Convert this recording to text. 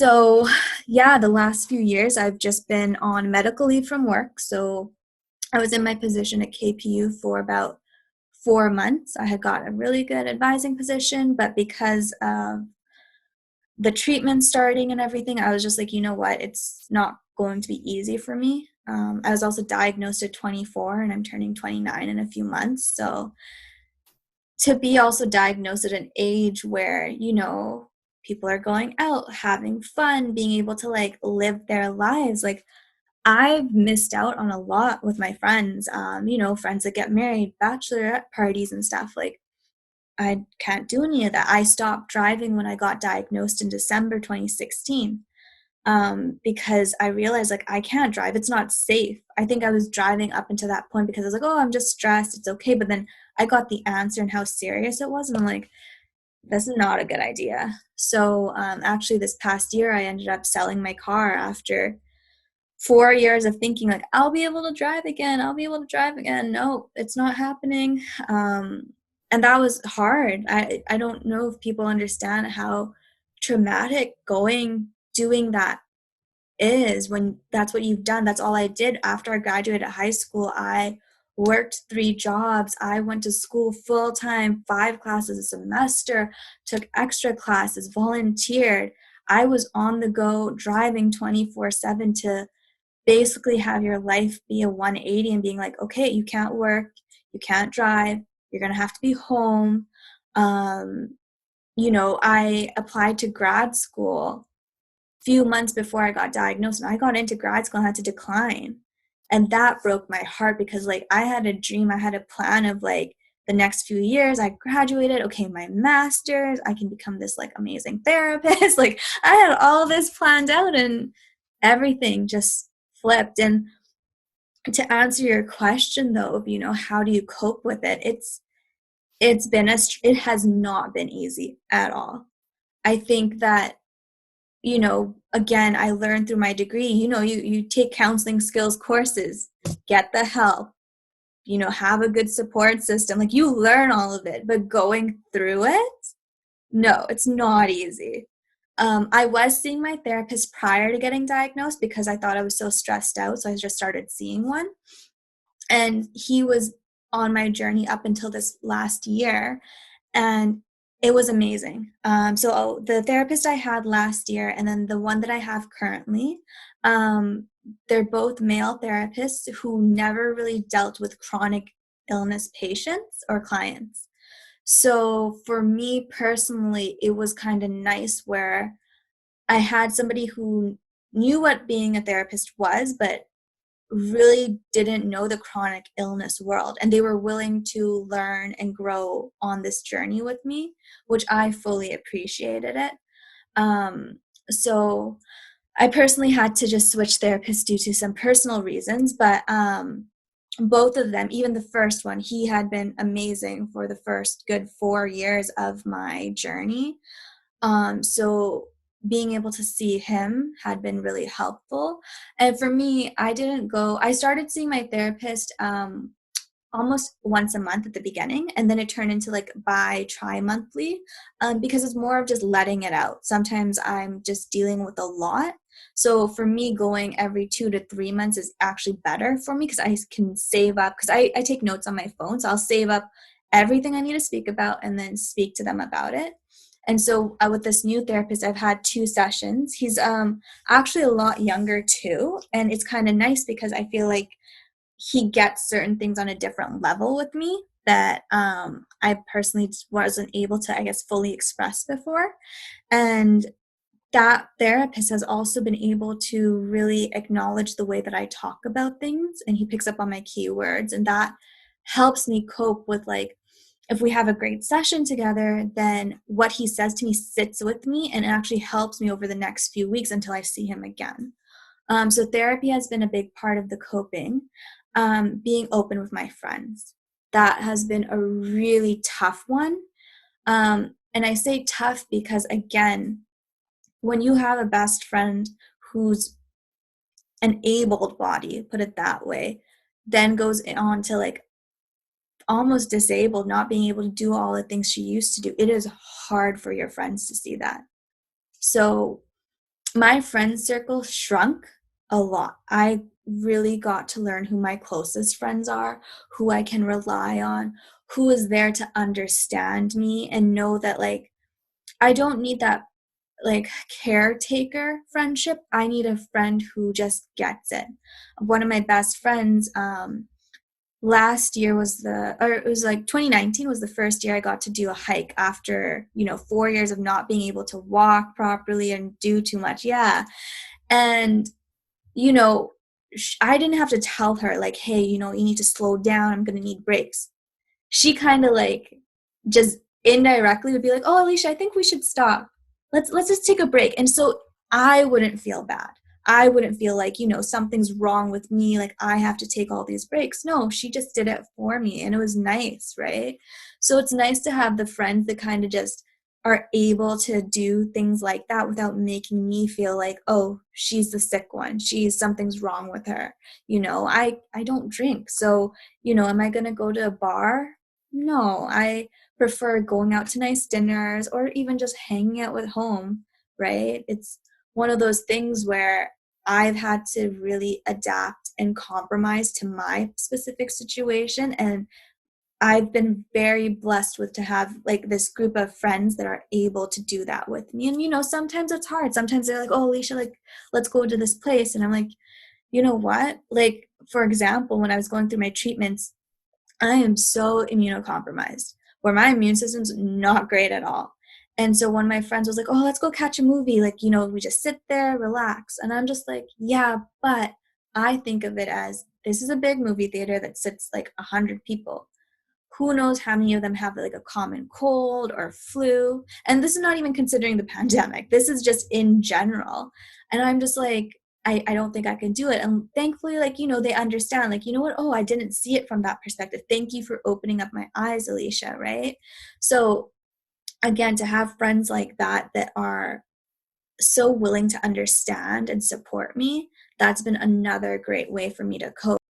So, yeah, the last few years I've just been on medical leave from work. So, I was in my position at KPU for about 4 months. I had got a really good advising position, but because of the treatment starting and everything, I was just like, you know what, it's not going to be easy for me. I was also diagnosed at 24 and I'm turning 29 in a few months. So, to be also diagnosed at an age where, people are going out, having fun, being able to like live their lives. Like I've missed out on a lot with my friends, friends that get married, bachelorette parties and stuff. Like I can't do any of that. I stopped driving when I got diagnosed in December 2016, because I realized like I can't drive. It's not safe. I think I was driving up until that point because I was like, oh, I'm just stressed. It's okay. But then I got the answer and how serious it was. And I'm like, this is not a good idea. So actually this past year, I ended up selling my car after 4 years of thinking like, I'll be able to drive again. I'll be able to drive again. No, it's not happening. And that was hard. I don't know if people understand how traumatic doing that is when that's what you've done. That's all I did after I graduated high school. I worked 3 jobs. I went to school full time, 5 classes a semester, took extra classes, volunteered. I was on the go driving 24/7 to basically have your life be a 180 and being like, okay, you can't work, you can't drive, you're going to have to be home. Um, I applied to grad school few months before I got diagnosed, and I got into grad school and had to decline. And that broke my heart because like I had a dream, I had a plan of like the next few years. I graduated, okay, my master's, I can become this like amazing therapist. Like I had all this planned out and everything just flipped. And to answer your question though, of how do you cope with it? It has not been easy at all. I think that again, I learned through my degree, you take counseling skills courses, get the help, have a good support system. Like you learn all of it, but going through it, no, it's not easy. I was seeing my therapist prior to getting diagnosed because I thought I was so stressed out. So I just started seeing one. And he was on my journey up until this last year. And it was amazing. So the therapist I had last year and then the one that I have currently, they're both male therapists who never really dealt with chronic illness patients or clients. So for me personally, it was kind of nice where I had somebody who knew what being a therapist was, but really didn't know the chronic illness world, and they were willing to learn and grow on this journey with me, which I fully appreciated it. So I personally had to just switch therapists due to some personal reasons, but both of them, even the first one, he had been amazing for the first good 4 years of my journey. So being able to see him had been really helpful. And for me, I started seeing my therapist almost once a month at the beginning, and then it turned into like tri-monthly, because it's more of just letting it out. Sometimes I'm just dealing with a lot. So for me, going every 2 to 3 months is actually better for me because I can save up, because I take notes on my phone. So I'll save up everything I need to speak about and then speak to them about it. And so with this new therapist, I've had 2 sessions. He's actually a lot younger too. And it's kind of nice because I feel like he gets certain things on a different level with me that I personally wasn't able to, I guess, fully express before. And that therapist has also been able to really acknowledge the way that I talk about things, and he picks up on my keywords, and that helps me cope with like, if we have a great session together, then what he says to me sits with me and it actually helps me over the next few weeks until I see him again. So therapy has been a big part of the coping. Being open with my friends, that has been a really tough one. And I say tough because, again, when you have a best friend who's an abled body, put it that way, then goes on to like almost disabled, not being able to do all the things she used to do, it is hard for your friends to see that. So my friend circle shrunk a lot. I really got to learn who my closest friends are, who I can rely on, who is there to understand me and know that, like, I don't need that, like, caretaker friendship. I need a friend who just gets it. One of my best friends, last year was or it was like 2019 was the first year I got to do a hike after, 4 years of not being able to walk properly and do too much. Yeah. And, you know, I didn't have to tell her, like, hey, you need to slow down. I'm going to need breaks. She kind of like just indirectly would be like, "Oh, Alicia, I think we should stop. Let's just take a break." And so I wouldn't feel bad. I wouldn't feel like, something's wrong with me, like I have to take all these breaks. No, she just did it for me and it was nice, right? So it's nice to have the friends that kind of just are able to do things like that without making me feel like, oh, she's the sick one. Something's wrong with her. I don't drink. So, am I going to go to a bar? No, I prefer going out to nice dinners or even just hanging out at home, right? It's one of those things where I've had to really adapt and compromise to my specific situation. And I've been very blessed with to have like this group of friends that are able to do that with me. And sometimes it's hard. Sometimes they're like, "Oh, Alicia, like let's go to this place." And I'm like, "You know what?" Like, for example, when I was going through my treatments, I am so immunocompromised, where my immune system's not great at all. And so one of my friends was like, "Oh, let's go catch a movie." Like, we just sit there, relax. And I'm just like, "Yeah, but I think of it as this is a big movie theater that sits like 100 people. Who knows how many of them have like a common cold or flu?" And this is not even considering the pandemic. This is just in general. And I'm just like, I don't think I can do it. And thankfully, like, they understand, like, you know what? Oh, I didn't see it from that perspective. Thank you for opening up my eyes, Alicia, right? So again, to have friends like that that are so willing to understand and support me, that's been another great way for me to cope.